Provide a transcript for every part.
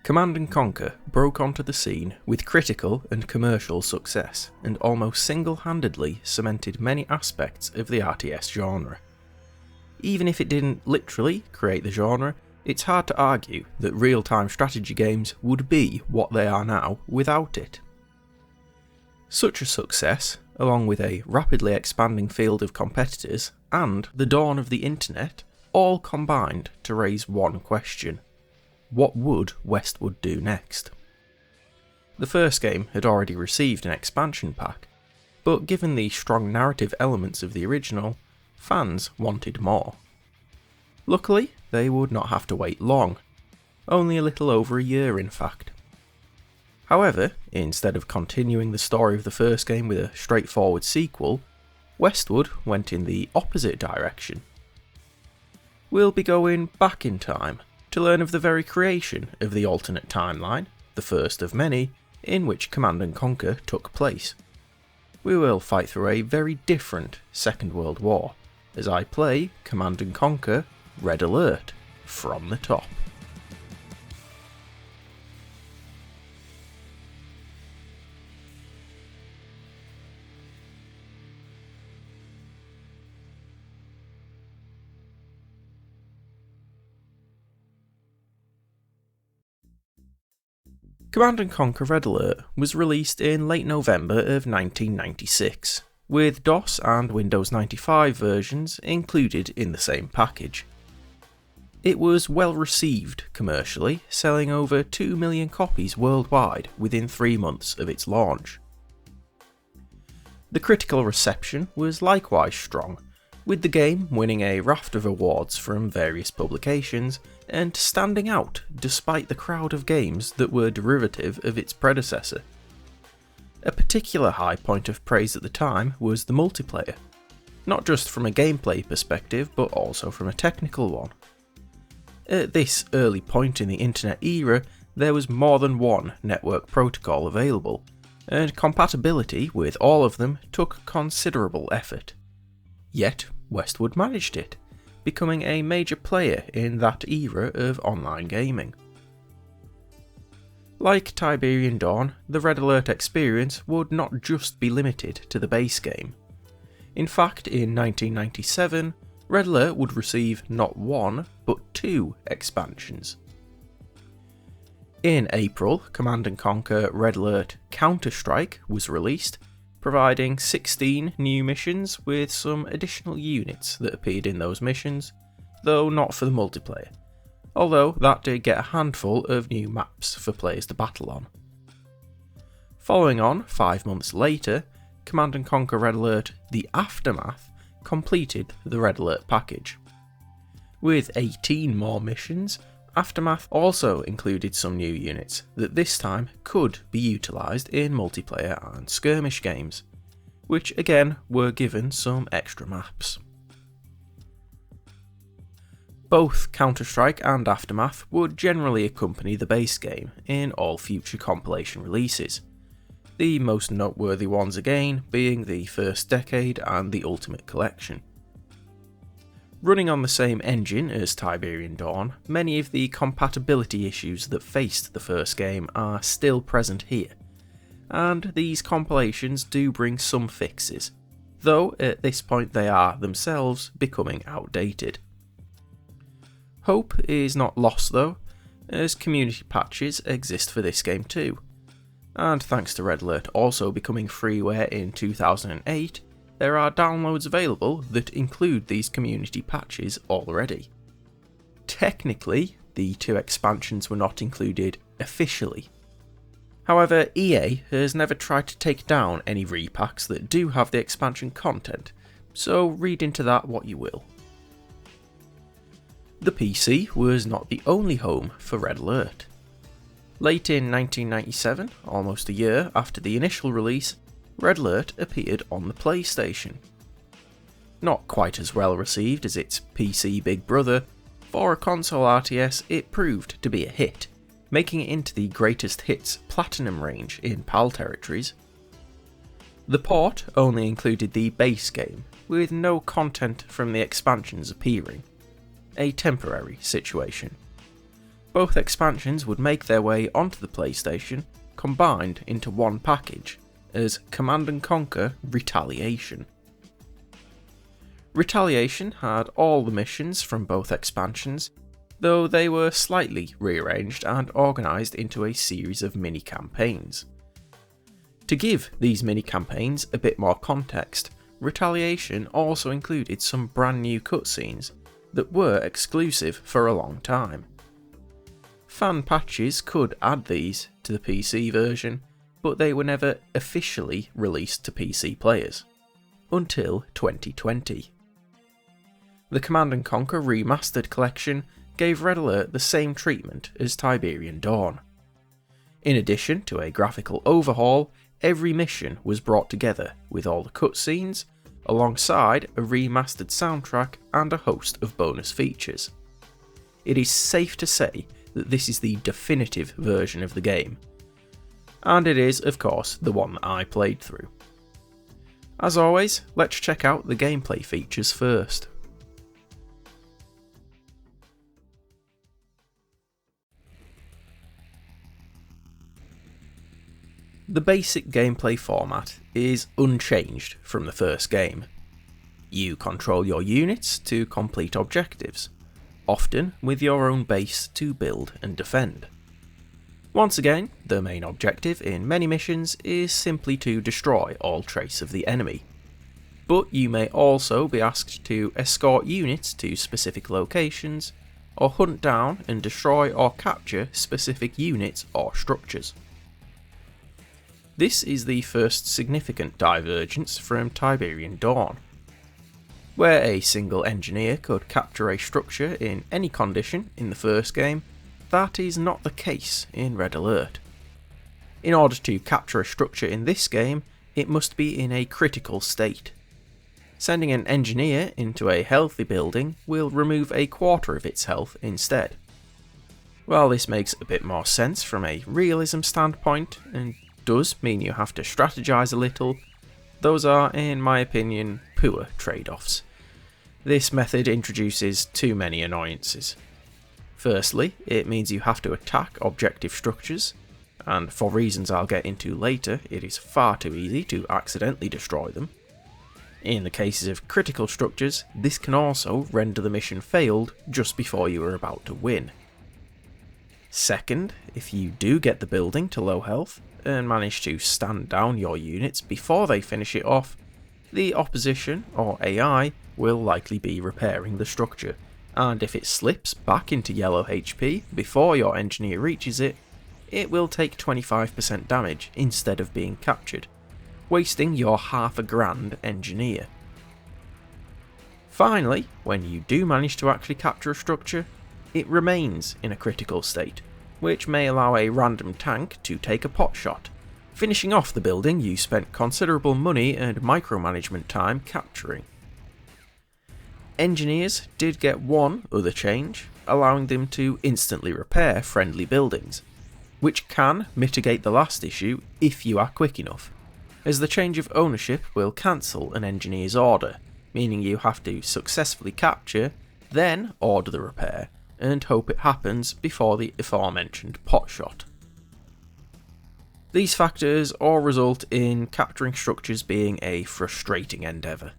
Command & Conquer broke onto the scene with critical and commercial success, and almost single-handedly cemented many aspects of the RTS genre. Even if it didn't literally create the genre, it's hard to argue that real-time strategy games would be what they are now without it. Such a success, along with a rapidly expanding field of competitors and the dawn of the internet, all combined to raise one question. What would Westwood do next? The first game had already received an expansion pack, but given the strong narrative elements of the original, fans wanted more. Luckily, they would not have to wait long, only a little over a year in fact. However, instead of continuing the story of the first game with a straightforward sequel, Westwood went in the opposite direction. We'll be going back in time to learn of the very creation of the alternate timeline, the first of many, in which Command & Conquer took place. We will fight through a very different Second World War, as I play Command & Conquer Red Alert from the top. Command & Conquer Red Alert was released in late November of 1996, with DOS and Windows 95 versions included in the same package. It was well received commercially, selling over 2 million copies worldwide within 3 months of its launch. The critical reception was likewise strong, with the game winning a raft of awards from various publications and standing out despite the crowd of games that were derivative of its predecessor. A particular high point of praise at the time was the multiplayer, not just from a gameplay perspective but also from a technical one. At this early point in the internet era, there was more than one network protocol available, and compatibility with all of them took considerable effort. Yet, Westwood managed it, becoming a major player in that era of online gaming. Like Tiberian Dawn, the Red Alert experience would not just be limited to the base game. In fact, in 1997, Red Alert would receive not one, but 2 expansions. In April, Command & Conquer Red Alert Counter-Strike was released, providing 16 new missions with some additional units that appeared in those missions, though not for the multiplayer, although that did get a handful of new maps for players to battle on. Following on, 5 months later, Command & Conquer Red Alert The Aftermath completed the Red Alert package. With 18 more missions, Aftermath also included some new units that this time could be utilised in multiplayer and skirmish games, which again were given some extra maps. Both Counter-Strike and Aftermath would generally accompany the base game in all future compilation releases, the most noteworthy ones again being the First Decade and the Ultimate Collection. Running on the same engine as Tiberian Dawn, many of the compatibility issues that faced the first game are still present here, and these compilations do bring some fixes, though at this point they are themselves becoming outdated. Hope is not lost though, as community patches exist for this game too, and thanks to Red Alert also becoming freeware in 2008, there are downloads available that include these community patches already. Technically, the 2 expansions were not included officially. However, EA has never tried to take down any repacks that do have the expansion content, so read into that what you will. The PC was not the only home for Red Alert. Late in 1997, almost a year after the initial release, Red Alert appeared on the PlayStation. Not quite as well received as its PC big brother, for a console RTS it proved to be a hit, making it into the greatest hits platinum range in PAL territories. The port only included the base game, with no content from the expansions appearing. A temporary situation. Both expansions would make their way onto the PlayStation, combined into one package, as Command & Conquer Retaliation. Retaliation had all the missions from both expansions, though they were slightly rearranged and organised into a series of mini-campaigns. To give these mini-campaigns a bit more context, Retaliation also included some brand new cutscenes that were exclusive for a long time. Fan patches could add these to the PC version, but they were never officially released to PC players, until 2020. The Command & Conquer Remastered Collection gave Red Alert the same treatment as Tiberian Dawn. In addition to a graphical overhaul, every mission was brought together with all the cutscenes, alongside a remastered soundtrack and a host of bonus features. It is safe to say that this is the definitive version of the game, and it is, of course, the one that I played through. As always, let's check out the gameplay features first. The basic gameplay format is unchanged from the first game. You control your units to complete objectives, often with your own base to build and defend. Once again, the main objective in many missions is simply to destroy all trace of the enemy, but you may also be asked to escort units to specific locations, or hunt down and destroy or capture specific units or structures. This is the first significant divergence from Tiberian Dawn, where a single engineer could capture a structure in any condition in the first game. That is not the case in Red Alert. In order to capture a structure in this game, it must be in a critical state. Sending an engineer into a healthy building will remove a quarter of its health instead. While this makes a bit more sense from a realism standpoint, and does mean you have to strategize a little, those are, in my opinion, poor trade-offs. This method introduces too many annoyances. Firstly, it means you have to attack objective structures, and for reasons I'll get into later, it is far too easy to accidentally destroy them. In the cases of critical structures, this can also render the mission failed just before you are about to win. Second, if you do get the building to low health, and manage to stand down your units before they finish it off, the opposition, or AI, will likely be repairing the structure, and if it slips back into yellow HP before your engineer reaches it, it will take 25% damage instead of being captured, wasting your $500,000 engineer. Finally, when you do manage to actually capture a structure, it remains in a critical state, which may allow a random tank to take a pot shot, finishing off the building you spent considerable money and micromanagement time capturing. Engineers did get one other change, allowing them to instantly repair friendly buildings, which can mitigate the last issue if you are quick enough, as the change of ownership will cancel an engineer's order, meaning you have to successfully capture, then order the repair, and hope it happens before the aforementioned pot shot. These factors all result in capturing structures being a frustrating endeavour,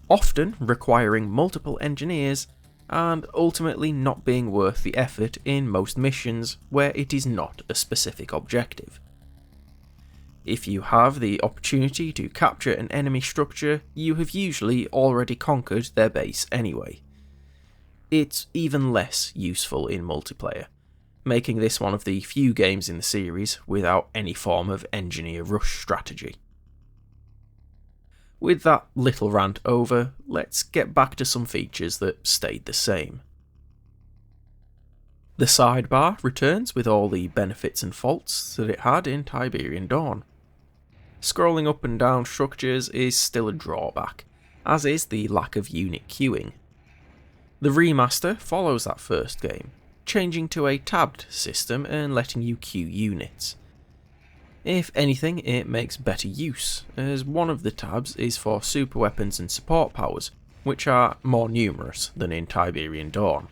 often requiring multiple engineers and ultimately not being worth the effort in most missions where it is not a specific objective. If you have the opportunity to capture an enemy structure, you have usually already conquered their base anyway. It's even less useful in multiplayer, making this one of the few games in the series without any form of engineer rush strategy. With that little rant over, let's get back to some features that stayed the same. The sidebar returns with all the benefits and faults that it had in Tiberian Dawn. Scrolling up and down structures is still a drawback, as is the lack of unit queuing. The remaster follows that first game, changing to a tabbed system and letting you queue units. If anything, it makes better use, as one of the tabs is for super weapons and support powers, which are more numerous than in Tiberian Dawn.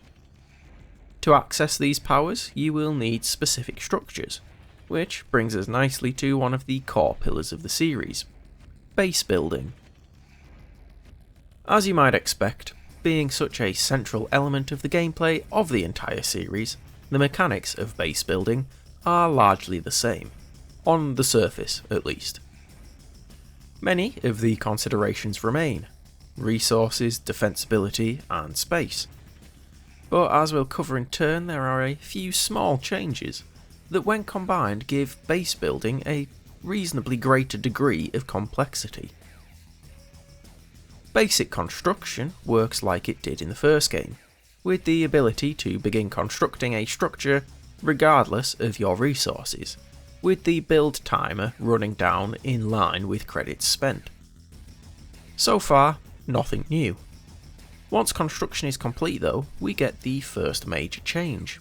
To access these powers, you will need specific structures, which brings us nicely to one of the core pillars of the series: base building. As you might expect, being such a central element of the gameplay of the entire series, the mechanics of base building are largely the same, on the surface at least. Many of the considerations remain: resources, defensibility, and space. But as we'll cover in turn, there are a few small changes that when combined give base building a reasonably greater degree of complexity. Basic construction works like it did in the first game, with the ability to begin constructing a structure regardless of your resources, with the build timer running down in line with credits spent. So far, nothing new. Once construction is complete though, we get the first major change.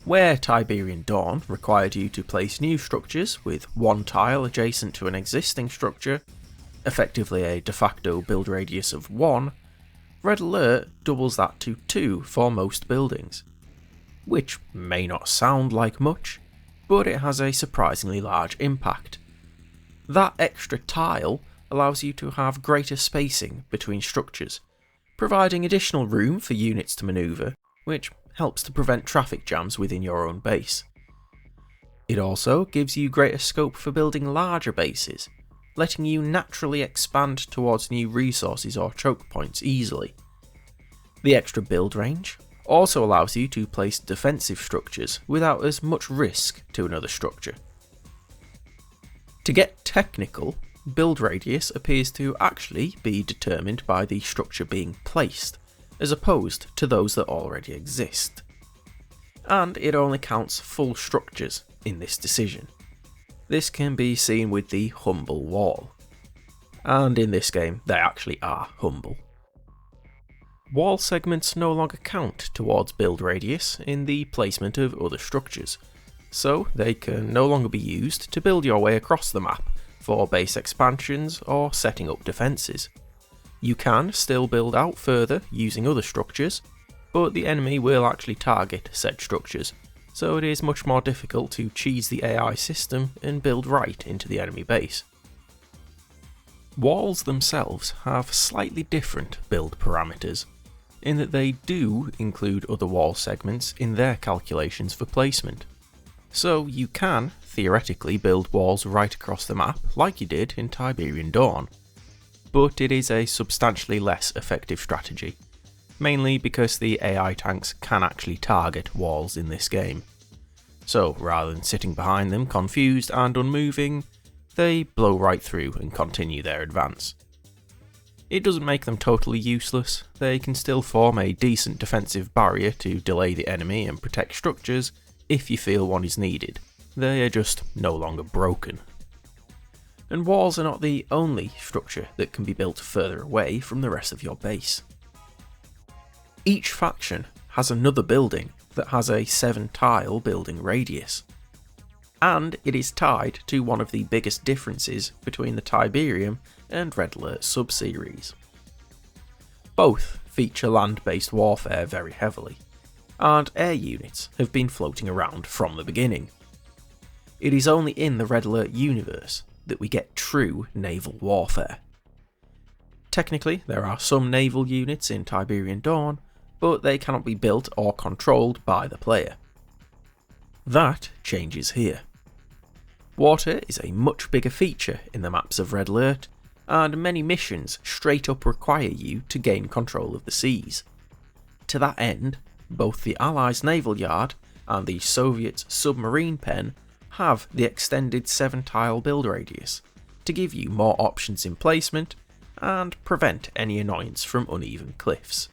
Where Tiberian Dawn required you to place new structures with one tile adjacent to an existing structure, effectively a de facto build radius of 1, Red Alert doubles that to 2 for most buildings. Which may not sound like much, but it has a surprisingly large impact. That extra tile allows you to have greater spacing between structures, providing additional room for units to manoeuvre, which helps to prevent traffic jams within your own base. It also gives you greater scope for building larger bases, letting you naturally expand towards new resources or choke points easily. The extra build range also allows you to place defensive structures without as much risk to another structure. To get technical, build radius appears to actually be determined by the structure being placed, as opposed to those that already exist. And it only counts full structures in this decision. This can be seen with the humble wall. And in this game, they actually are humble. Wall segments no longer count towards build radius in the placement of other structures, so they can no longer be used to build your way across the map for base expansions or setting up defences. You can still build out further using other structures, but the enemy will actually target said structures, so it is much more difficult to cheese the AI system and build right into the enemy base. Walls themselves have slightly different build parameters, in that they do include other wall segments in their calculations for placement. So you can, theoretically, build walls right across the map like you did in Tiberian Dawn, but it is a substantially less effective strategy, mainly because the AI tanks can actually target walls in this game. So rather than sitting behind them confused and unmoving, they blow right through and continue their advance. It doesn't make them totally useless, they can still form a decent defensive barrier to delay the enemy and protect structures if you feel one is needed. They are just no longer broken. And walls are not the only structure that can be built further away from the rest of your base. Each faction has another building that has a 7-tile building radius, and it is tied to one of the biggest differences between the Tiberium and Red Alert sub-series. Both feature land-based warfare very heavily, and air units have been floating around from the beginning. It is only in the Red Alert universe that we get true naval warfare. Technically, there are some naval units in Tiberian Dawn, but they cannot be built or controlled by the player. That changes here. Water is a much bigger feature in the maps of Red Alert, and many missions straight up require you to gain control of the seas. To that end, both the Allies' naval yard and the Soviets' submarine pen have the extended 7-tile build radius, to give you more options in placement and prevent any annoyance from uneven cliffs.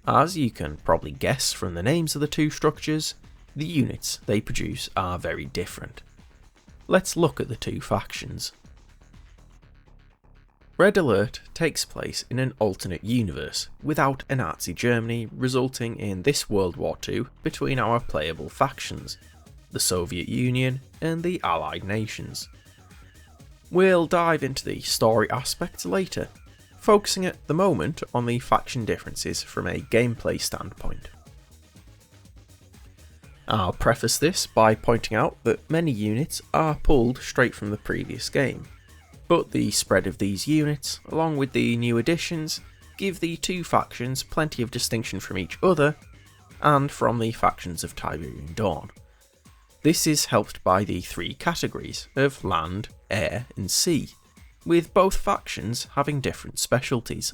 As you can probably guess from the names of the two structures, the units they produce are very different. Let's look at the two factions. Red Alert takes place in an alternate universe, without a Nazi Germany, resulting in this World War II between our playable factions, the Soviet Union and the Allied nations. We'll dive into the story aspects later, focusing at the moment on the faction differences from a gameplay standpoint. I'll preface this by pointing out that many units are pulled straight from the previous game, but the spread of these units, along with the new additions, give the two factions plenty of distinction from each other and from the factions of Tiberian Dawn. This is helped by the three categories of land, air and sea, with both factions having different specialties.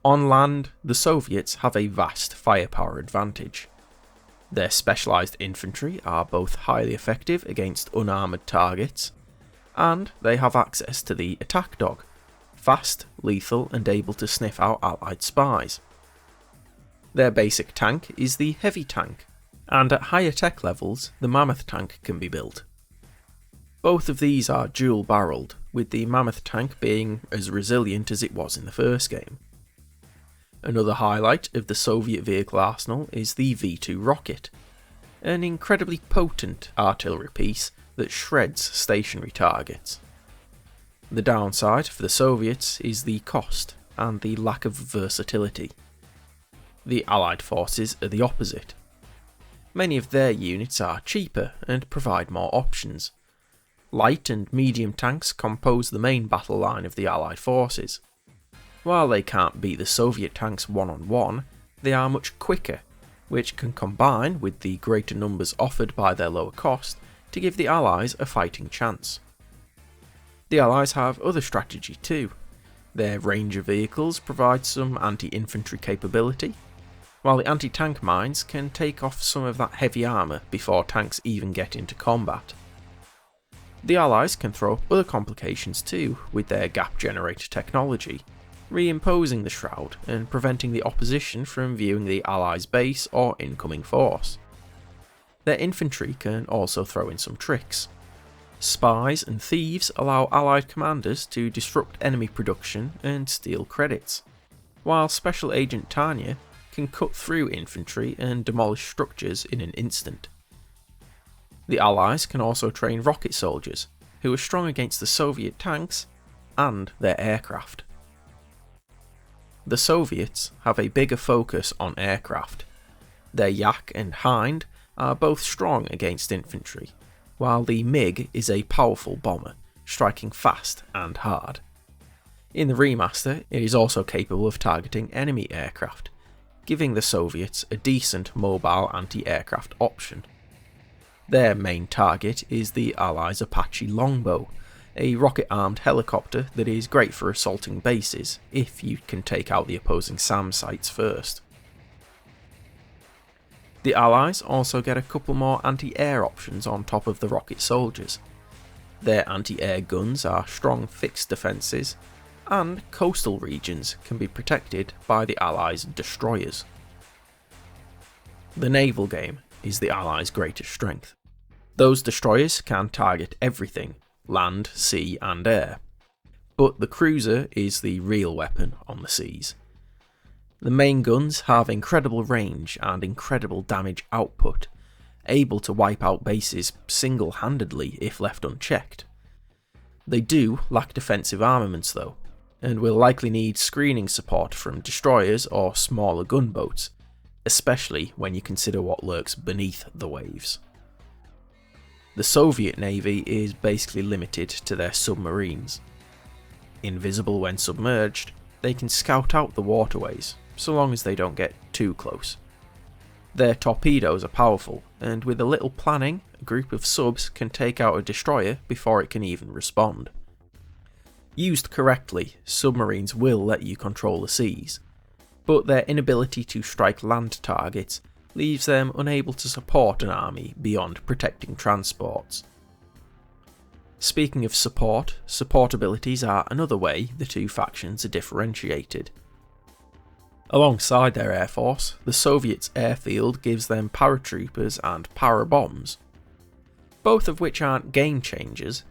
On land, the Soviets have a vast firepower advantage. Their specialised infantry are both highly effective against unarmoured targets, and they have access to the attack dog, fast, lethal and able to sniff out Allied spies. Their basic tank is the heavy tank, and at higher tech levels the Mammoth tank can be built. Both of these are dual barrelled, with the Mammoth tank being as resilient as it was in the first game. Another highlight of the Soviet vehicle arsenal is the V2 rocket, an incredibly potent artillery piece that shreds stationary targets. The downside for the Soviets is the cost and the lack of versatility. The Allied forces are the opposite. Many of their units are cheaper and provide more options. Light and medium tanks compose the main battle line of the Allied forces. While they can't beat the Soviet tanks one-on-one, they are much quicker, which can combine with the greater numbers offered by their lower cost to give the Allies a fighting chance. The Allies have other strategy too. Their Ranger vehicles provide some anti-infantry capability, while the anti-tank mines can take off some of that heavy armour before tanks even get into combat. The Allies can throw up other complications too with their gap generator technology, reimposing the shroud and preventing the opposition from viewing the Allies' base or incoming force. Their infantry can also throw in some tricks. Spies and thieves allow Allied commanders to disrupt enemy production and steal credits, while Special Agent Tanya can cut through infantry and demolish structures in an instant. The Allies can also train rocket soldiers, who are strong against the Soviet tanks and their aircraft. The Soviets have a bigger focus on aircraft. Their Yak and Hind are both strong against infantry, while the MiG is a powerful bomber, striking fast and hard. In the remaster, it is also capable of targeting enemy aircraft, giving the Soviets a decent mobile anti-aircraft option. Their main target is the Allies' Apache Longbow, a rocket-armed helicopter that is great for assaulting bases if you can take out the opposing SAM sites first. The Allies also get a couple more anti-air options on top of the rocket soldiers. Their anti-air guns are strong fixed defences, and coastal regions can be protected by the Allies' destroyers. The naval game is the Allies' greatest strength. Those destroyers can target everything, land, sea and air, but the cruiser is the real weapon on the seas. The main guns have incredible range and incredible damage output, able to wipe out bases single-handedly if left unchecked. They do lack defensive armaments though, and will likely need screening support from destroyers or smaller gunboats, especially when you consider what lurks beneath the waves. The Soviet Navy is basically limited to their submarines. Invisible when submerged, they can scout out the waterways, so long as they don't get too close. Their torpedoes are powerful, and with a little planning, a group of subs can take out a destroyer before it can even respond. Used correctly, submarines will let you control the seas, but their inability to strike land targets leaves them unable to support an army beyond protecting transports. Speaking of support abilities are another way the two factions are differentiated. Alongside their air force, the Soviets' airfield gives them paratroopers and parabombs, both of which aren't game changers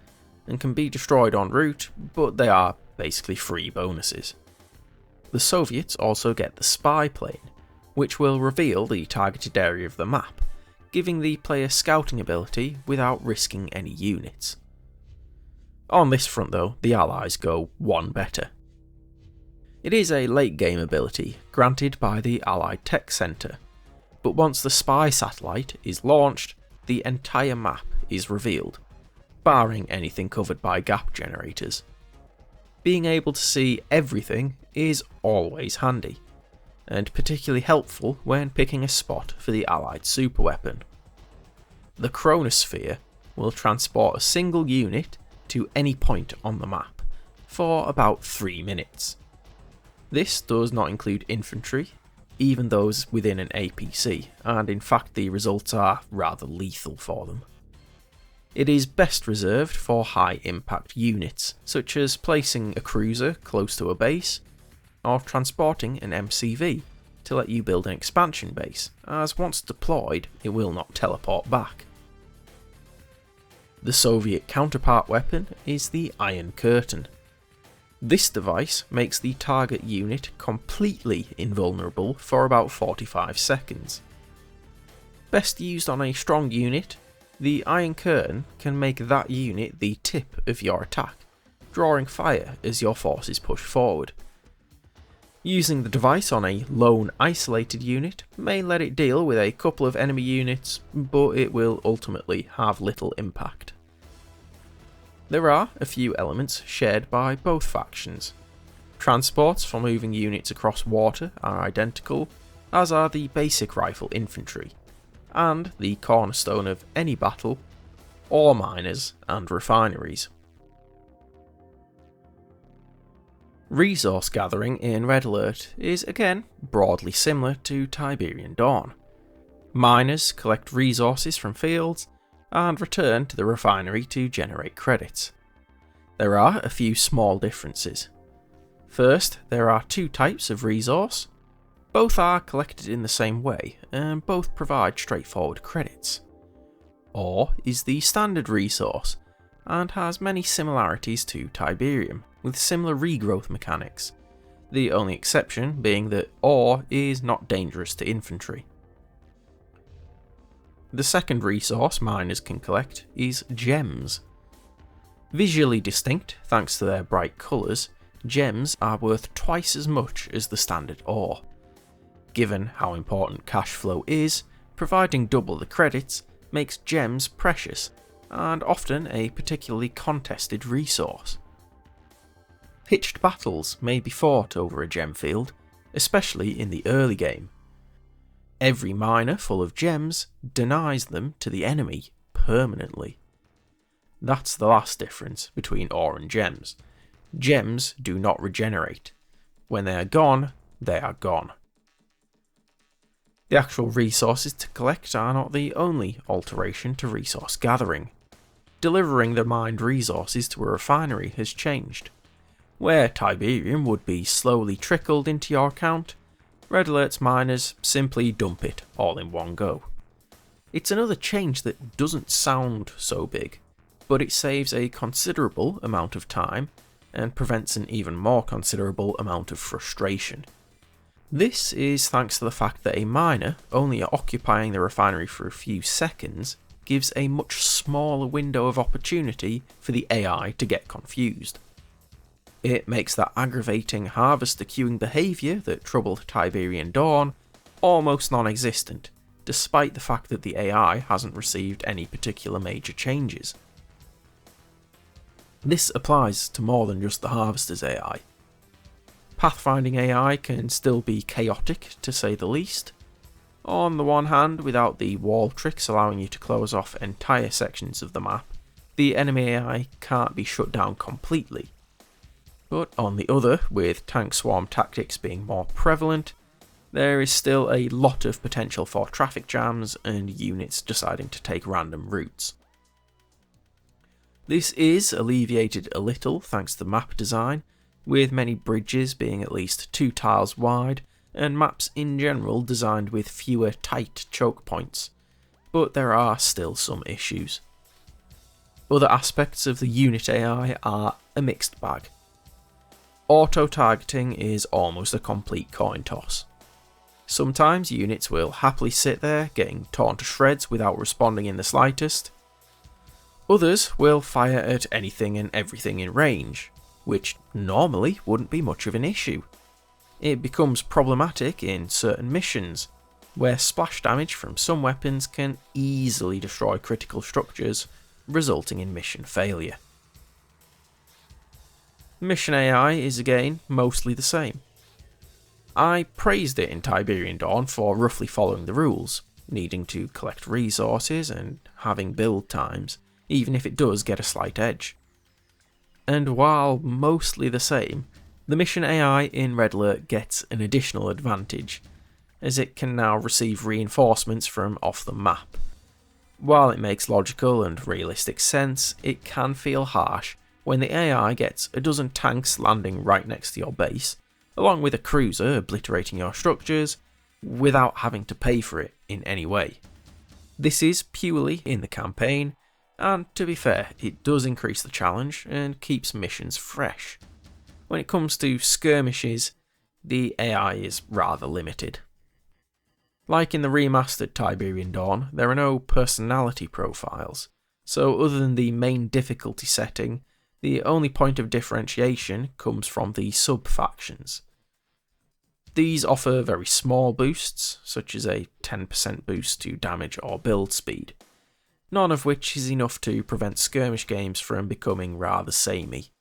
and can be destroyed en route, but they are basically free bonuses. The Soviets also get the spy plane, which will reveal the targeted area of the map, giving the player scouting ability without risking any units. On this front though, the Allies go one better. It is a late game ability granted by the Allied Tech Centre, but once the spy satellite is launched, the entire map is revealed, barring anything covered by gap generators. Being able to see everything is always handy, and particularly helpful when picking a spot for the allied superweapon. The chronosphere will transport a single unit to any point on the map for about 3 minutes. This does not include infantry, even those within an APC, and in fact the results are rather lethal for them. It is best reserved for high impact units, such as placing a cruiser close to a base, or transporting an MCV to let you build an expansion base, as once deployed it will not teleport back. The Soviet counterpart weapon is the Iron Curtain. This device makes the target unit completely invulnerable for about 45 seconds. Best used on a strong unit, the Iron Curtain can make that unit the tip of your attack, drawing fire as your forces push forward. Using the device on a lone isolated unit may let it deal with a couple of enemy units, but it will ultimately have little impact. There are a few elements shared by both factions. Transports for moving units across water are identical, as are the basic rifle infantry, and the cornerstone of any battle, ore miners and refineries. Resource gathering in Red Alert is again broadly similar to Tiberian Dawn. Miners collect resources from fields and return to the refinery to generate credits. There are a few small differences. First, there are 2 types of resource. Both are collected in the same way, and both provide straightforward credits. Ore is the standard resource, and has many similarities to Tiberium, with similar regrowth mechanics, the only exception being that ore is not dangerous to infantry. The second resource miners can collect is gems. Visually distinct thanks to their bright colours, gems are worth twice as much as the standard ore. Given how important cash flow is, providing double the credits makes gems precious, and often a particularly contested resource. Pitched battles may be fought over a gem field, especially in the early game. Every miner full of gems denies them to the enemy permanently. That's the last difference between ore and gems. Gems do not regenerate. When they are gone, they are gone. The actual resources to collect are not the only alteration to resource gathering. Delivering the mined resources to a refinery has changed. Where Tiberium would be slowly trickled into your account, Red Alert's miners simply dump it all in one go. It's another change that doesn't sound so big, but it saves a considerable amount of time and prevents an even more considerable amount of frustration. This is thanks to the fact that a miner only occupying the refinery for a few seconds gives a much smaller window of opportunity for the AI to get confused. It makes that aggravating harvester queuing behaviour that troubled Tiberian Dawn almost non-existent, despite the fact that the AI hasn't received any particular major changes. This applies to more than just the harvester's AI. Pathfinding AI can still be chaotic, to say the least. On the one hand, without the wall tricks allowing you to close off entire sections of the map, the enemy AI can't be shut down completely. But on the other, with tank swarm tactics being more prevalent, there is still a lot of potential for traffic jams and units deciding to take random routes. This is alleviated a little thanks to map design, with many bridges being at least 2 tiles wide, and maps in general designed with fewer tight choke points, but there are still some issues. Other aspects of the unit AI are a mixed bag. Auto-targeting is almost a complete coin toss. Sometimes units will happily sit there, getting torn to shreds without responding in the slightest. Others will fire at anything and everything in range, which normally wouldn't be much of an issue. It becomes problematic in certain missions, where splash damage from some weapons can easily destroy critical structures, resulting in mission failure. Mission AI is again mostly the same. I praised it in Tiberian Dawn for roughly following the rules, needing to collect resources and having build times, even if it does get a slight edge. And while mostly the same, the mission AI in Red Alert gets an additional advantage, as it can now receive reinforcements from off the map. While it makes logical and realistic sense, it can feel harsh when the AI gets a dozen tanks landing right next to your base, along with a cruiser obliterating your structures, without having to pay for it in any way. This is purely in the campaign, and to be fair, it does increase the challenge and keeps missions fresh. When it comes to skirmishes, the AI is rather limited. Like in the remastered Tiberian Dawn, there are no personality profiles, so other than the main difficulty setting, the only point of differentiation comes from the sub-factions. These offer very small boosts, such as a 10% boost to damage or build speed, none of which is enough to prevent skirmish games from becoming rather samey.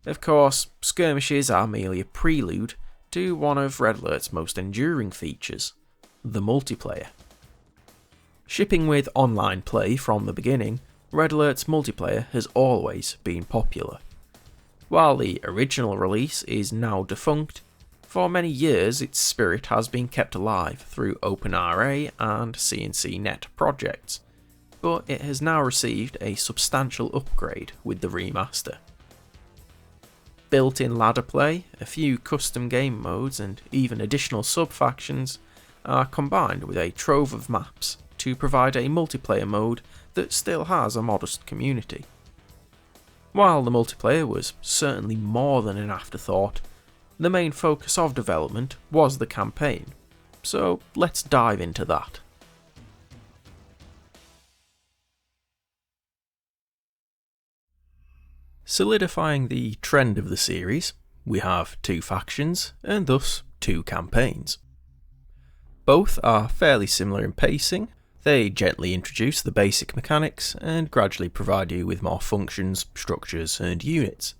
Of course, skirmishes are merely a prelude to one of Red Alert's most enduring features, the multiplayer. Shipping with online play from the beginning, Red Alert's multiplayer has always been popular. While the original release is now defunct, for many years its spirit has been kept alive through OpenRA and CNCnet projects, but it has now received a substantial upgrade with the remaster. Built-in ladder play, a few custom game modes and even additional sub-factions are combined with a trove of maps to provide a multiplayer mode that still has a modest community. While the multiplayer was certainly more than an afterthought, the main focus of development was the campaign, so let's dive into that. Solidifying the trend of the series, we have two factions and thus two campaigns. Both are fairly similar in pacing. They gently introduce the basic mechanics and gradually provide you with more functions, structures and units.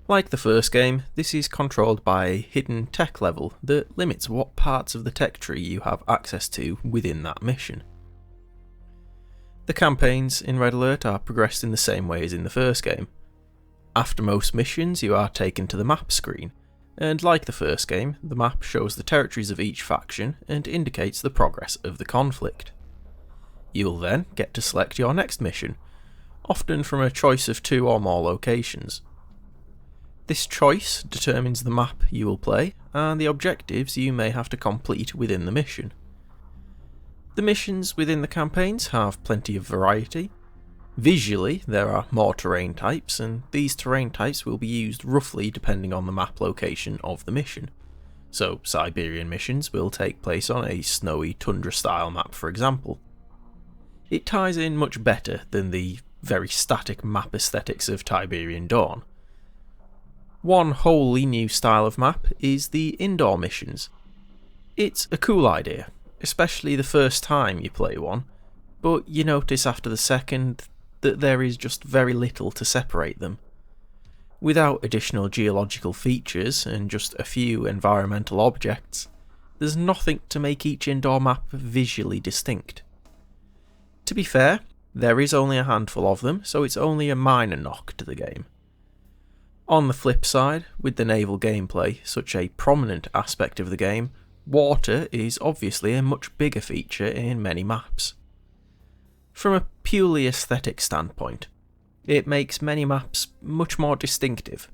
Like the first game, this is controlled by a hidden tech level that limits what parts of the tech tree you have access to within that mission. The campaigns in Red Alert are progressed in the same way as in the first game. After most missions, you are taken to the map screen, and like the first game, the map shows the territories of each faction and indicates the progress of the conflict. You'll then get to select your next mission, often from a choice of 2 or more locations. This choice determines the map you will play and the objectives you may have to complete within the mission. The missions within the campaigns have plenty of variety. Visually, there are more terrain types, and these terrain types will be used roughly depending on the map location of the mission. So, Siberian missions will take place on a snowy tundra-style map, for example. It ties in much better than the very static map aesthetics of Tiberian Dawn. One wholly new style of map is the indoor missions. It's a cool idea, especially the first time you play one, but you notice after the second that there is just very little to separate them. Without additional geological features and just a few environmental objects, there's nothing to make each indoor map visually distinct. To be fair, there is only a handful of them, so it's only a minor knock to the game. On the flip side, with the naval gameplay such a prominent aspect of the game, water is obviously a much bigger feature in many maps. From a purely aesthetic standpoint, it makes many maps much more distinctive,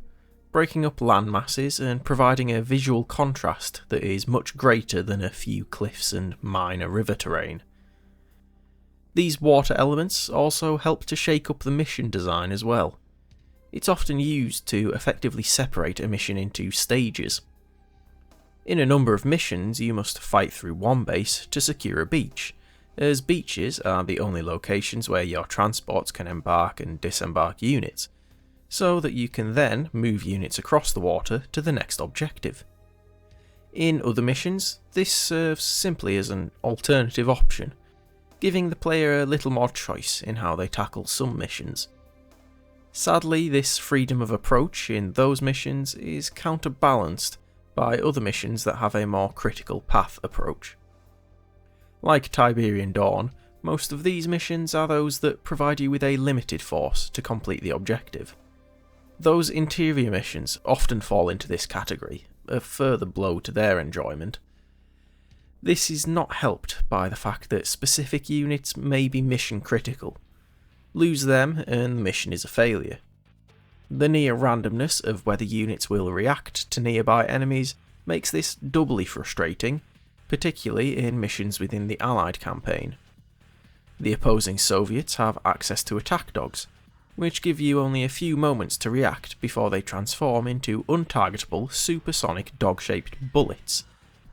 breaking up land masses and providing a visual contrast that is much greater than a few cliffs and minor river terrain. These water elements also help to shake up the mission design as well. It's often used to effectively separate a mission into stages. In a number of missions, you must fight through one base to secure a beach, as beaches are the only locations where your transports can embark and disembark units, so that you can then move units across the water to the next objective. In other missions, this serves simply as an alternative option, giving the player a little more choice in how they tackle some missions. Sadly, this freedom of approach in those missions is counterbalanced by other missions that have a more critical path approach. Like Tiberian Dawn, most of these missions are those that provide you with a limited force to complete the objective. Those interior missions often fall into this category, a further blow to their enjoyment. This is not helped by the fact that specific units may be mission critical. Lose them and the mission is a failure. The near randomness of whether units will react to nearby enemies makes this doubly frustrating, particularly in missions within the Allied campaign. The opposing Soviets have access to attack dogs, which give you only a few moments to react before they transform into untargetable supersonic dog-shaped bullets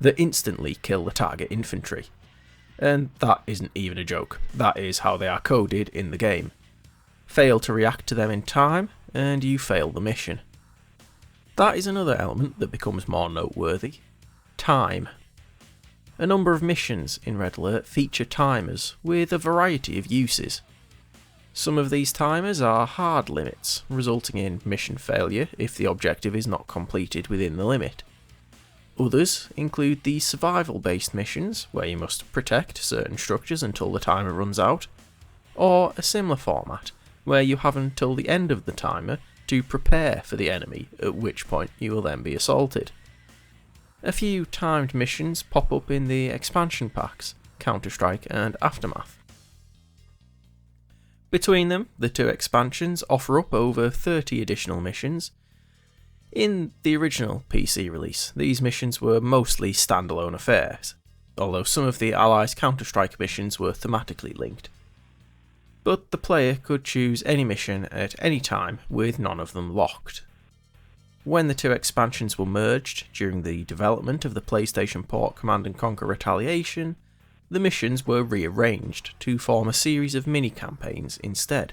that instantly kill the target infantry. And that isn't even a joke, that is how they are coded in the game. Fail to react to them in time, and you fail the mission. That is another element that becomes more noteworthy: time. A number of missions in Red Alert feature timers with a variety of uses. Some of these timers are hard limits, resulting in mission failure if the objective is not completed within the limit. Others include the survival-based missions, where you must protect certain structures until the timer runs out, or a similar format, where you have until the end of the timer to prepare for the enemy, at which point you will then be assaulted. A few timed missions pop up in the expansion packs, Counter-Strike and Aftermath. Between them, the two expansions offer up over 30 additional missions. In the original PC release, these missions were mostly standalone affairs, although some of the Allies' Counter-Strike missions were thematically linked. But the player could choose any mission at any time, with none of them locked. When the two expansions were merged during the development of the PlayStation port Command & Conquer Retaliation, the missions were rearranged to form a series of mini-campaigns instead.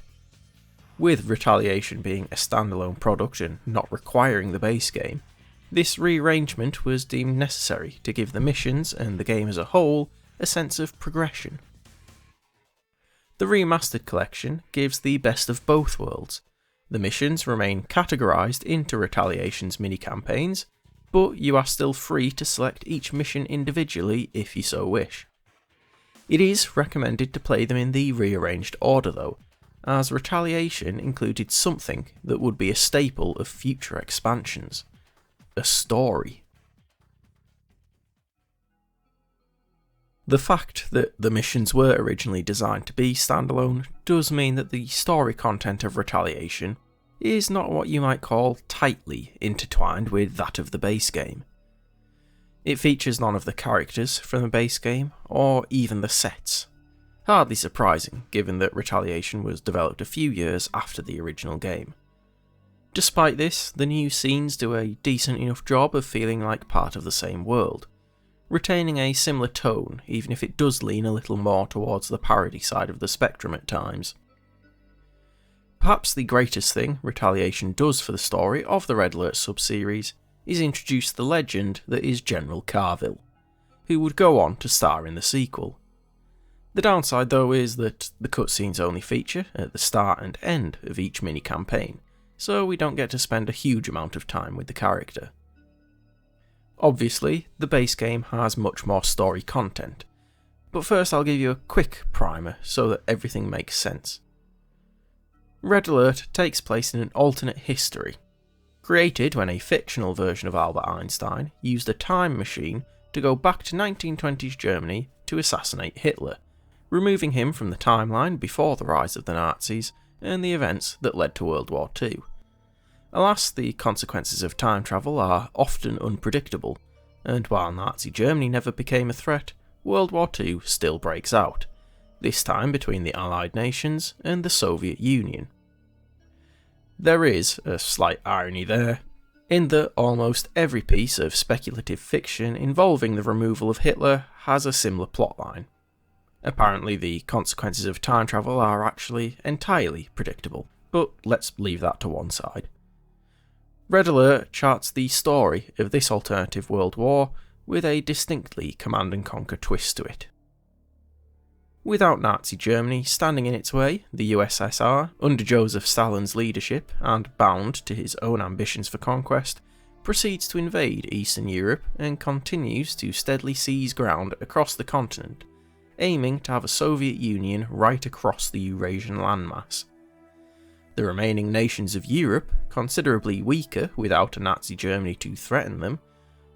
With Retaliation being a standalone product and not requiring the base game, this rearrangement was deemed necessary to give the missions and the game as a whole a sense of progression. The remastered collection gives the best of both worlds. The missions remain categorised into Retaliation's mini-campaigns, but you are still free to select each mission individually if you so wish. It is recommended to play them in the rearranged order though, as Retaliation included something that would be a staple of future expansions: a story. The fact that the missions were originally designed to be standalone does mean that the story content of Retaliation is not what you might call tightly intertwined with that of the base game. It features none of the characters from the base game, or even the sets. Hardly surprising, given that Retaliation was developed a few years after the original game. Despite this, the new scenes do a decent enough job of feeling like part of the same world, retaining a similar tone even if it does lean a little more towards the parody side of the spectrum at times. Perhaps the greatest thing Retaliation does for the story of the Red Alert sub-series is introduce the legend that is General Carville, who would go on to star in the sequel. The downside though is that the cutscenes only feature at the start and end of each mini-campaign, so we don't get to spend a huge amount of time with the character. Obviously, the base game has much more story content, but first I'll give you a quick primer so that everything makes sense. Red Alert takes place in an alternate history, created when a fictional version of Albert Einstein used a time machine to go back to 1920s Germany to assassinate Hitler, removing him from the timeline before the rise of the Nazis and the events that led to World War II. Alas, the consequences of time travel are often unpredictable, and while Nazi Germany never became a threat, World War II still breaks out, this time between the Allied nations and the Soviet Union. There is a slight irony there, in that almost every piece of speculative fiction involving the removal of Hitler has a similar plotline. Apparently the consequences of time travel are actually entirely predictable, but let's leave that to one side. Red Alert charts the story of this alternative world war with a distinctly command and conquer twist to it. Without Nazi Germany standing in its way, the USSR, under Joseph Stalin's leadership and bound to his own ambitions for conquest, proceeds to invade Eastern Europe and continues to steadily seize ground across the continent, aiming to have a Soviet Union right across the Eurasian landmass. The remaining nations of Europe, considerably weaker without a Nazi Germany to threaten them,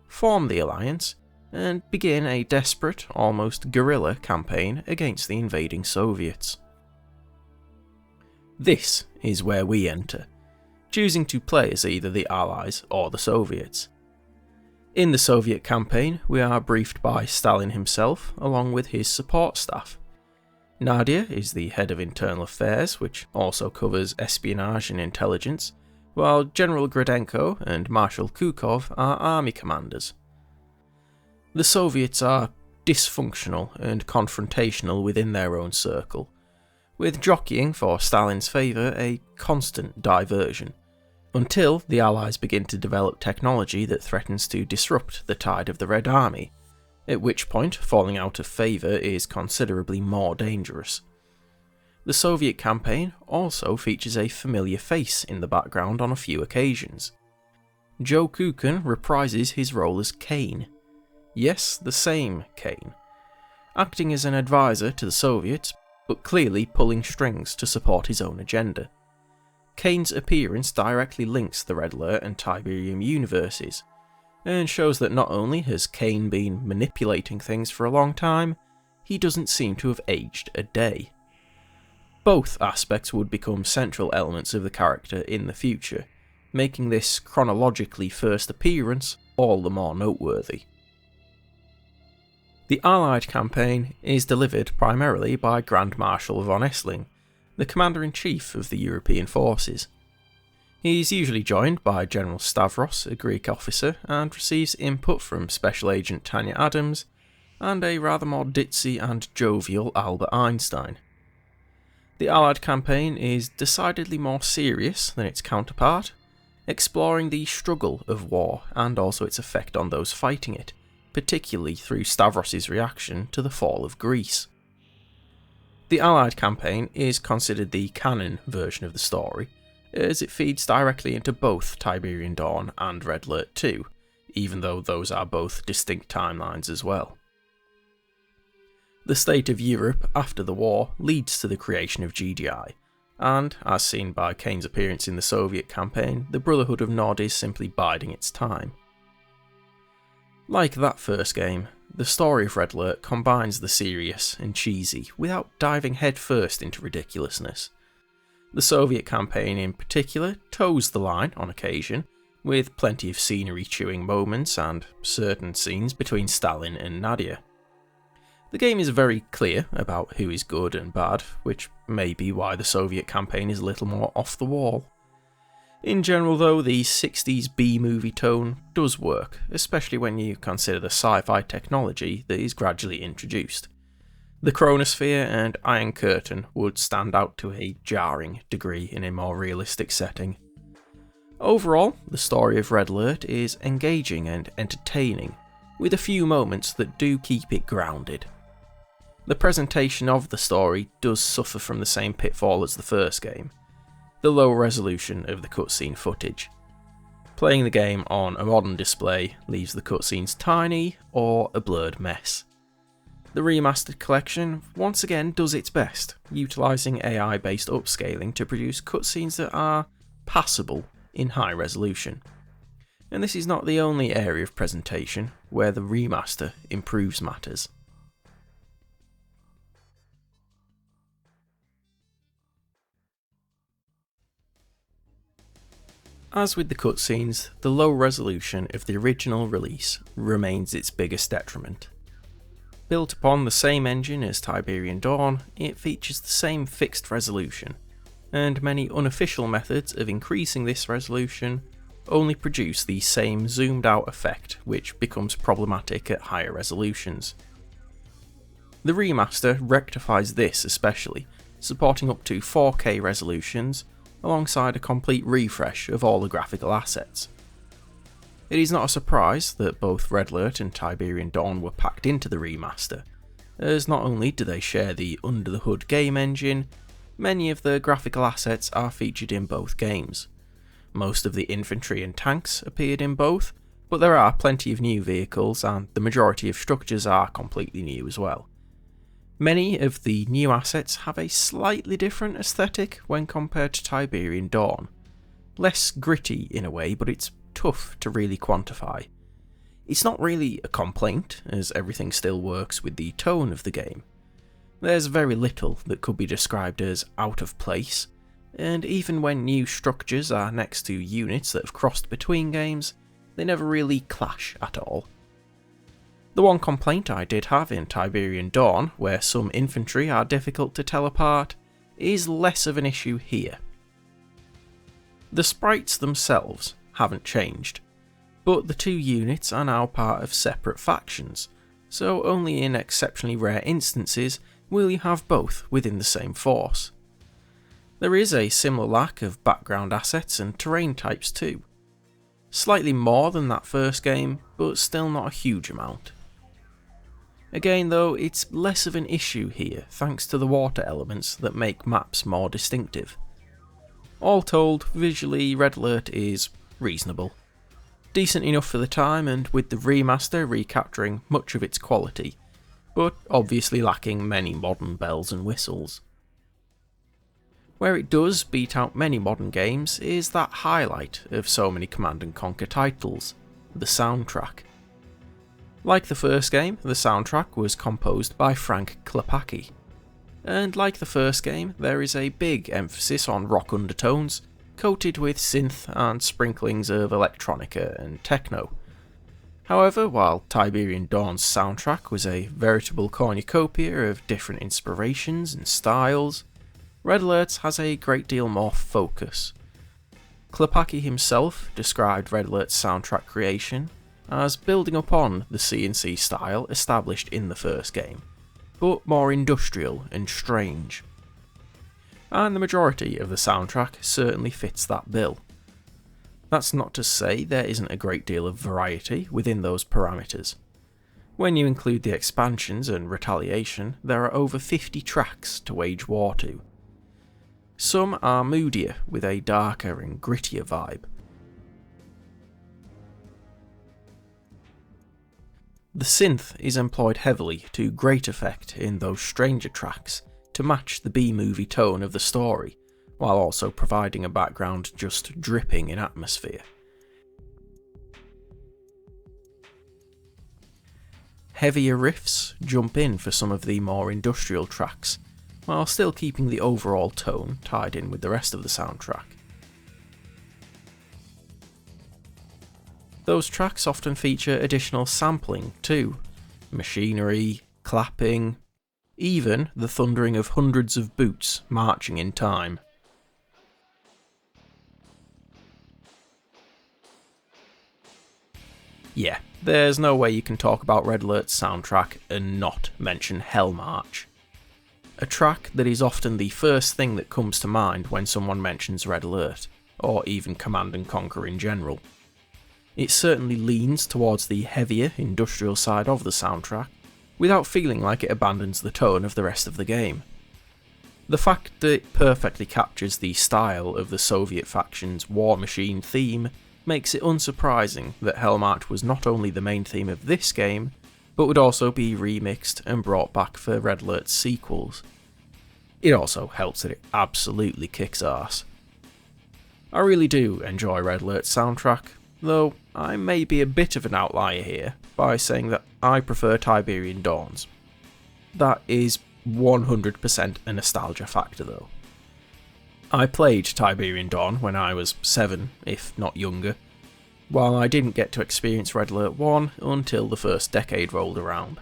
form the alliance and begin a desperate, almost guerrilla campaign against the invading Soviets. This is where we enter, choosing to play as either the Allies or the Soviets. In the Soviet campaign, we are briefed by Stalin himself, along with his support staff. Nadia is the head of internal affairs, which also covers espionage and intelligence, while General Gradenko and Marshal Kukov are army commanders. The Soviets are dysfunctional and confrontational within their own circle, with jockeying for Stalin's favour a constant diversion, until the Allies begin to develop technology that threatens to disrupt the tide of the Red Army, at which point falling out of favour is considerably more dangerous. The Soviet campaign also features a familiar face in the background on a few occasions. Joe Kukin reprises his role as Kane. Yes, the same Kane. Acting as an advisor to the Soviets, but clearly pulling strings to support his own agenda. Kane's appearance directly links the Red Alert and Tiberium universes, and shows that not only has Kane been manipulating things for a long time, he doesn't seem to have aged a day. Both aspects would become central elements of the character in the future, making this chronologically first appearance all the more noteworthy. The Allied campaign is delivered primarily by Grand Marshal von Essling, the Commander-in-Chief of the European forces. He is usually joined by General Stavros, a Greek officer, and receives input from Special Agent Tanya Adams and a rather more ditzy and jovial Albert Einstein. The Allied campaign is decidedly more serious than its counterpart, exploring the struggle of war and also its effect on those fighting it, particularly through Stavros' reaction to the fall of Greece. The Allied campaign is considered the canon version of the story, as it feeds directly into both Tiberian Dawn and Red Alert 2, even though those are both distinct timelines as well. The state of Europe after the war leads to the creation of GDI, and, as seen by Kane's appearance in the Soviet campaign, the Brotherhood of Nod is simply biding its time. Like that first game, the story of Red Alert combines the serious and cheesy without diving headfirst into ridiculousness. The Soviet campaign in particular toes the line on occasion, with plenty of scenery-chewing moments and certain scenes between Stalin and Nadia. The game is very clear about who is good and bad, which may be why the Soviet campaign is a little more off the wall. In general though, the 60s B-movie tone does work, especially when you consider the sci-fi technology that is gradually introduced. The chronosphere and Iron Curtain would stand out to a jarring degree in a more realistic setting. Overall, the story of Red Alert is engaging and entertaining, with a few moments that do keep it grounded. The presentation of the story does suffer from the same pitfall as the first game, the low resolution of the cutscene footage. Playing the game on a modern display leaves the cutscenes tiny or a blurred mess. The remastered collection once again does its best, utilising AI-based upscaling to produce cutscenes that are passable in high resolution. And this is not the only area of presentation where the remaster improves matters. As with the cutscenes, the low resolution of the original release remains its biggest detriment. Built upon the same engine as Tiberian Dawn, it features the same fixed resolution, and many unofficial methods of increasing this resolution only produce the same zoomed out effect, which becomes problematic at higher resolutions. The remaster rectifies this especially, supporting up to 4K resolutions alongside a complete refresh of all the graphical assets. It is not a surprise that both Red Alert and Tiberian Dawn were packed into the remaster, as not only do they share the under-the-hood game engine, many of the graphical assets are featured in both games. Most of the infantry and tanks appeared in both, but there are plenty of new vehicles and the majority of structures are completely new as well. Many of the new assets have a slightly different aesthetic when compared to Tiberian Dawn. Less gritty in a way, but it's tough to really quantify. It's not really a complaint, as everything still works with the tone of the game. There's very little that could be described as out of place, and even when new structures are next to units that have crossed between games, they never really clash at all. The one complaint I did have in Tiberian Dawn, where some infantry are difficult to tell apart, is less of an issue here. The sprites themselves haven't changed, but the two units are now part of separate factions, so only in exceptionally rare instances will you have both within the same force. There is a similar lack of background assets and terrain types too. Slightly more than that first game, but still not a huge amount. Again though, it's less of an issue here thanks to the water elements that make maps more distinctive. All told, visually Red Alert is reasonable. Decent enough for the time, and with the remaster recapturing much of its quality, but obviously lacking many modern bells and whistles. Where it does beat out many modern games is that highlight of so many Command & Conquer titles, the soundtrack. Like the first game, the soundtrack was composed by Frank Klepacki. And like the first game, there is a big emphasis on rock undertones, coated with synth and sprinklings of electronica and techno. However, while Tiberian Dawn's soundtrack was a veritable cornucopia of different inspirations and styles, Red Alert has a great deal more focus. Klepacki himself described Red Alert's soundtrack creation as building upon the C&C style established in the first game, but more industrial and strange. And the majority of the soundtrack certainly fits that bill. That's not to say there isn't a great deal of variety within those parameters. When you include the expansions and Retaliation, there are over 50 tracks to wage war to. Some are moodier, with a darker and grittier vibe. The synth is employed heavily to great effect in those stranger tracks to match the B-movie tone of the story, while also providing a background just dripping in atmosphere. Heavier riffs jump in for some of the more industrial tracks, while still keeping the overall tone tied in with the rest of the soundtrack. Those tracks often feature additional sampling too, machinery, clapping, even the thundering of hundreds of boots marching in time. Yeah, there's no way you can talk about Red Alert's soundtrack and not mention Hell March. A track that is often the first thing that comes to mind when someone mentions Red Alert, or even Command & Conquer in general. It certainly leans towards the heavier industrial side of the soundtrack, without feeling like it abandons the tone of the rest of the game. The fact that it perfectly captures the style of the Soviet faction's war machine theme makes it unsurprising that Hell March was not only the main theme of this game, but would also be remixed and brought back for Red Alert's sequels. It also helps that it absolutely kicks ass. I really do enjoy Red Alert's soundtrack, though I may be a bit of an outlier here by saying that I prefer Tiberian Dawn's. That is 100% a nostalgia factor though. I played Tiberian Dawn when I was 7, if not younger, while I didn't get to experience Red Alert 1 until the first decade rolled around.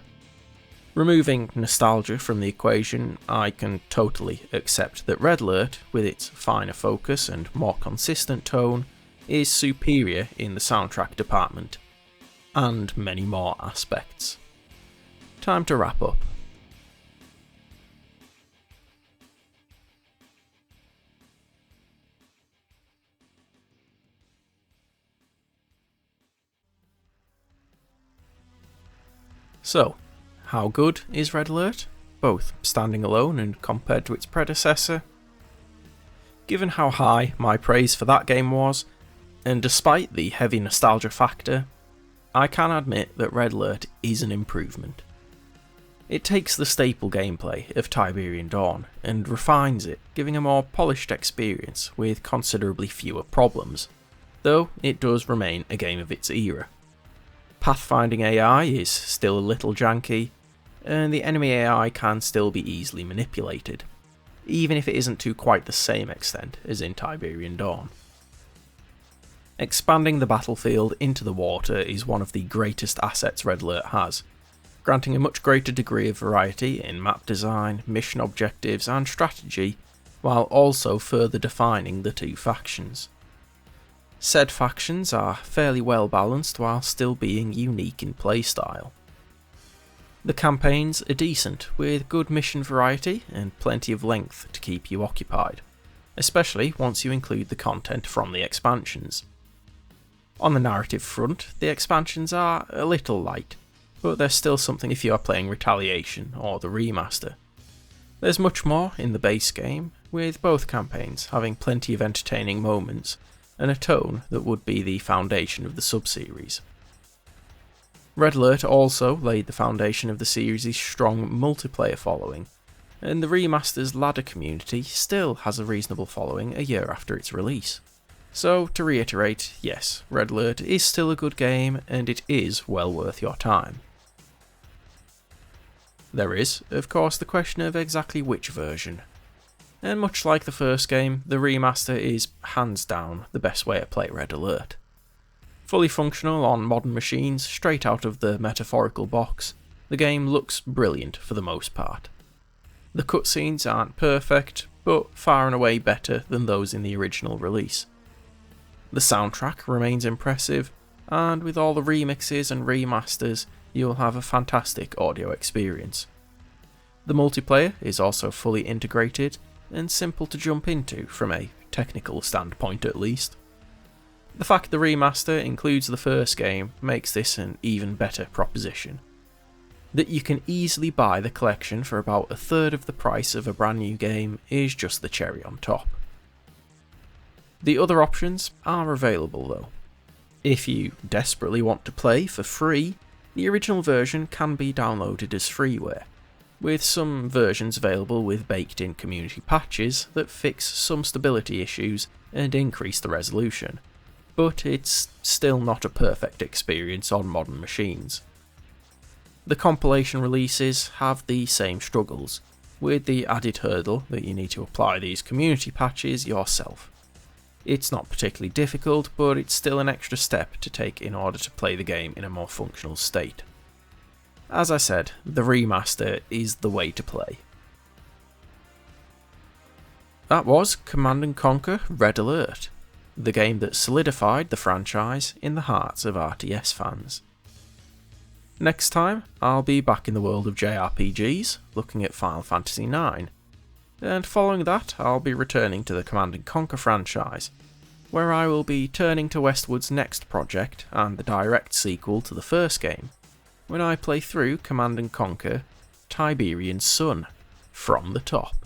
Removing nostalgia from the equation, I can totally accept that Red Alert, with its finer focus and more consistent tone, is superior in the soundtrack department, and many more aspects. Time to wrap up. So, how good is Red Alert, both standing alone and compared to its predecessor? Given how high my praise for that game was, and despite the heavy nostalgia factor, I can admit that Red Alert is an improvement. It takes the staple gameplay of Tiberian Dawn and refines it, giving a more polished experience with considerably fewer problems, though it does remain a game of its era. Pathfinding AI is still a little janky, and the enemy AI can still be easily manipulated, even if it isn't to quite the same extent as in Tiberian Dawn. Expanding the battlefield into the water is one of the greatest assets Red Alert has, granting a much greater degree of variety in map design, mission objectives and strategy, while also further defining the two factions. Said factions are fairly well balanced while still being unique in playstyle. The campaigns are decent, with good mission variety and plenty of length to keep you occupied, especially once you include the content from the expansions. On the narrative front, the expansions are a little light, but there's still something if you are playing Retaliation or the remaster. There's much more in the base game, with both campaigns having plenty of entertaining moments and a tone that would be the foundation of the sub-series. Red Alert also laid the foundation of the series' strong multiplayer following, and the remaster's ladder community still has a reasonable following a year after its release. So, to reiterate, yes, Red Alert is still a good game, and it is well worth your time. There is, of course, the question of exactly which version. And much like the first game, the remaster is hands down the best way to play Red Alert. Fully functional on modern machines, straight out of the metaphorical box, the game looks brilliant for the most part. The cutscenes aren't perfect, but far and away better than those in the original release. The soundtrack remains impressive, and with all the remixes and remasters, you'll have a fantastic audio experience. The multiplayer is also fully integrated and simple to jump into from a technical standpoint at least. The fact the remaster includes the first game makes this an even better proposition. That you can easily buy the collection for about a third of the price of a brand new game is just the cherry on top. The other options are available though. If you desperately want to play for free, the original version can be downloaded as freeware, with some versions available with baked-in community patches that fix some stability issues and increase the resolution, but it's still not a perfect experience on modern machines. The compilation releases have the same struggles, with the added hurdle that you need to apply these community patches yourself. It's not particularly difficult, but it's still an extra step to take in order to play the game in a more functional state. As I said, the remaster is the way to play. That was Command & Conquer Red Alert, the game that solidified the franchise in the hearts of RTS fans. Next time, I'll be back in the world of JRPGs, looking at Final Fantasy IX, and following that I'll be returning to the Command & Conquer franchise, where I will be turning to Westwood's next project and the direct sequel to the first game, when I play through Command & Conquer Tiberian Sun from the top.